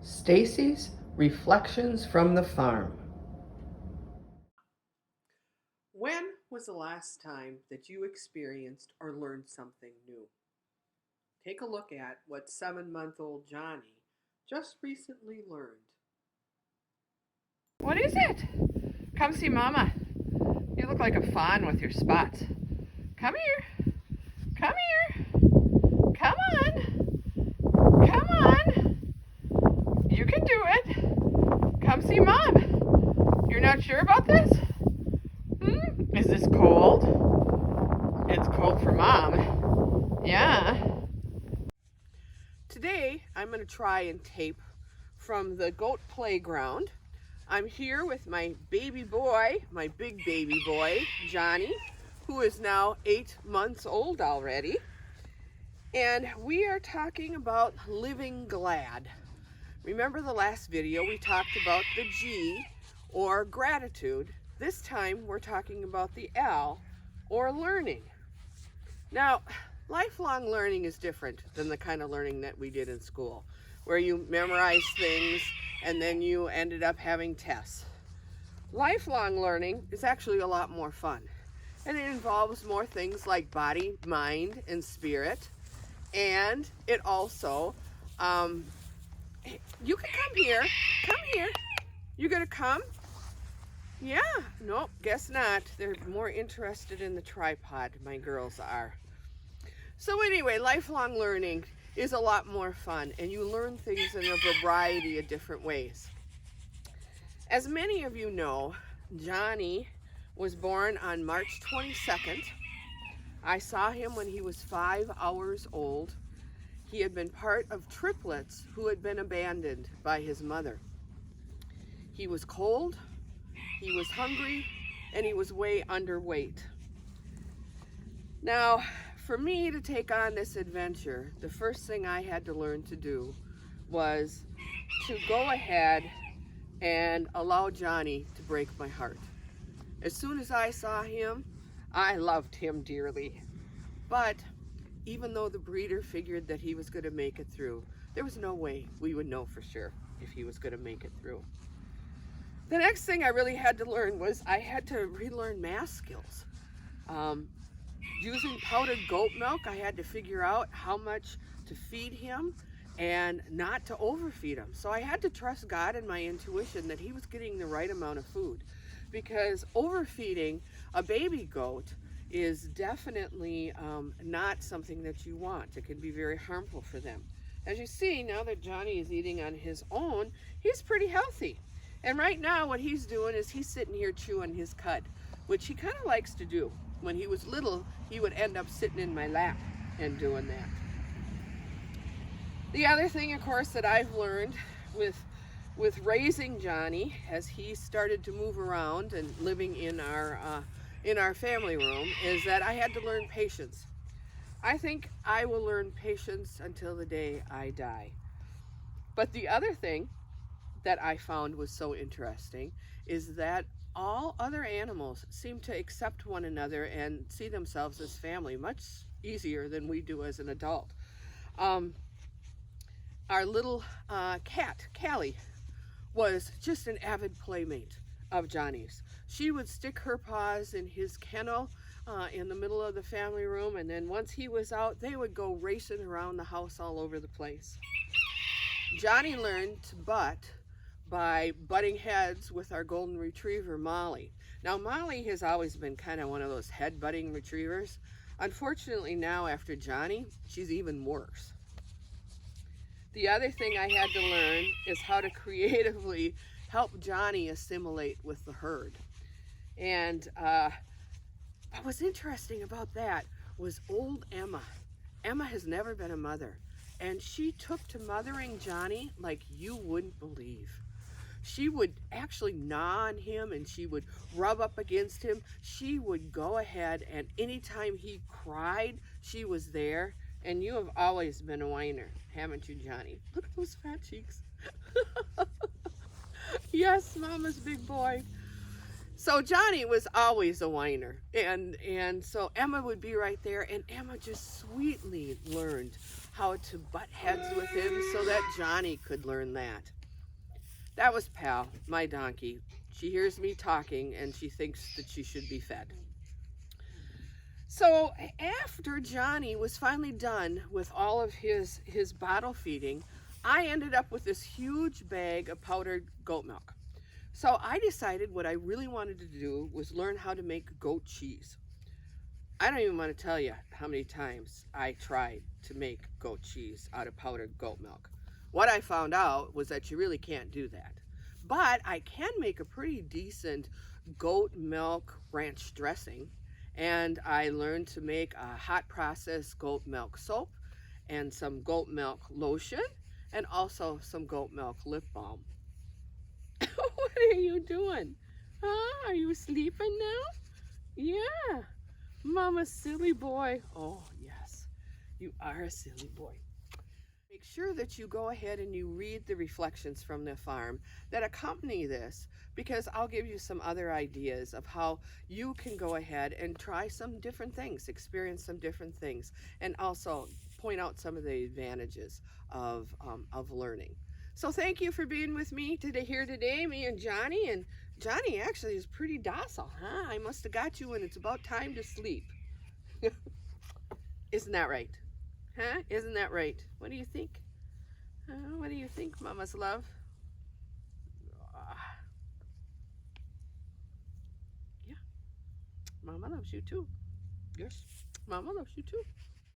Stacy's Reflections from the Farm. When was the last time that you experienced or learned something new? Take a look at what 7-month-old Johnny just recently learned. What is it? Come see Mama. You look like a fawn with your spots. Come here. Come here. Come on. Come on. You can do it. Come see Mom. You're not sure about this? Is this cold? It's cold for Mom. Yeah. Today, I'm going to try and tape from the goat playground. I'm here with my baby boy, my big baby boy, Johnny, who is now 8 months old already. And we are talking about living glad. Remember the last video we talked about the G, or gratitude. This time we're talking about the L, or learning. Now, lifelong learning is different than the kind of learning that we did in school, where you memorize things and then you ended up having tests. Lifelong learning is actually a lot more fun, and it involves more things like body, mind, and spirit. And it also, you can come here. Come here. You gonna come? Yeah, nope, guess not. They're more interested in the tripod, my girls are. So anyway, lifelong learning is a lot more fun, and you learn things in a variety of different ways. As many of you know, Johnny was born on March 22nd. I saw him when he was 5 hours old. He had been part of triplets who had been abandoned by his mother. He was cold, he was hungry, and he was way underweight. Now, for me to take on this adventure, the first thing I had to learn to do was to go ahead and allow Johnny to break my heart. As soon as I saw him, I loved him dearly. But even though the breeder figured that he was going to make it through, there was no way we would know for sure if he was going to make it through. The next thing I really had to learn was I had to relearn math skills. Using powdered goat milk, I had to figure out how much to feed him and not to overfeed him. So I had to trust God and my intuition that he was getting the right amount of food, because overfeeding a baby goat is definitely not something that you want. It can be very harmful for them. As you see, now that Johnny is eating on his own, he's pretty healthy. And right now what he's doing is he's sitting here chewing his cud, which he kind of likes to do. When he was little, he would end up sitting in my lap and doing that. The other thing, of course, that I've learned with raising Johnny, as he started to move around and living in our family room, is that I had to learn patience. I think I will learn patience until the day I die. But the other thing that I found was so interesting is that all other animals seem to accept one another and see themselves as family much easier than we do as an adult. Our little cat, Callie, was just an avid playmate of Johnny's. She would stick her paws in his kennel in the middle of the family room, and then once he was out, they would go racing around the house all over the place. Johnny learned to butt by butting heads with our golden retriever, Molly. Now, Molly has always been kind of one of those head-butting retrievers. Unfortunately, now after Johnny, she's even worse. The other thing I had to learn is how to creatively help Johnny assimilate with the herd. And what was interesting about that was old Emma. Emma has never been a mother, and she took to mothering Johnny like you wouldn't believe. She would actually gnaw on him, and she would rub up against him. She would go ahead, and anytime he cried, she was there. And you have always been a whiner, haven't you, Johnny? Look at those fat cheeks. Yes, Mama's big boy. So Johnny was always a whiner, and so Emma would be right there, and Emma just sweetly learned how to butt heads with him so that Johnny could learn that. That was Pal, my donkey. She hears me talking and she thinks that she should be fed. So after Johnny was finally done with all of his bottle feeding, I ended up with this huge bag of powdered goat milk. So I decided what I really wanted to do was learn how to make goat cheese. I don't even want to tell you how many times I tried to make goat cheese out of powdered goat milk. What I found out was that you really can't do that. But I can make a pretty decent goat milk ranch dressing. And I learned to make a hot process goat milk soap and some goat milk lotion and also some goat milk lip balm. What are you doing? Huh? Are you sleeping now? Yeah. Mama's silly boy. Oh, yes. You are a silly boy. Make sure that you go ahead and you read the reflections from the farm that accompany this, because I'll give you some other ideas of how you can go ahead and try some different things, experience some different things, and also point out some of the advantages of learning. So thank you for being with me today, me and Johnny. And Johnny actually is pretty docile, huh? I must have got you when it's about time to sleep. Isn't that right? Huh? Isn't that right? What do you think? What do you think, Mama's love? Yeah. Mama loves you too. Yes. Mama loves you too.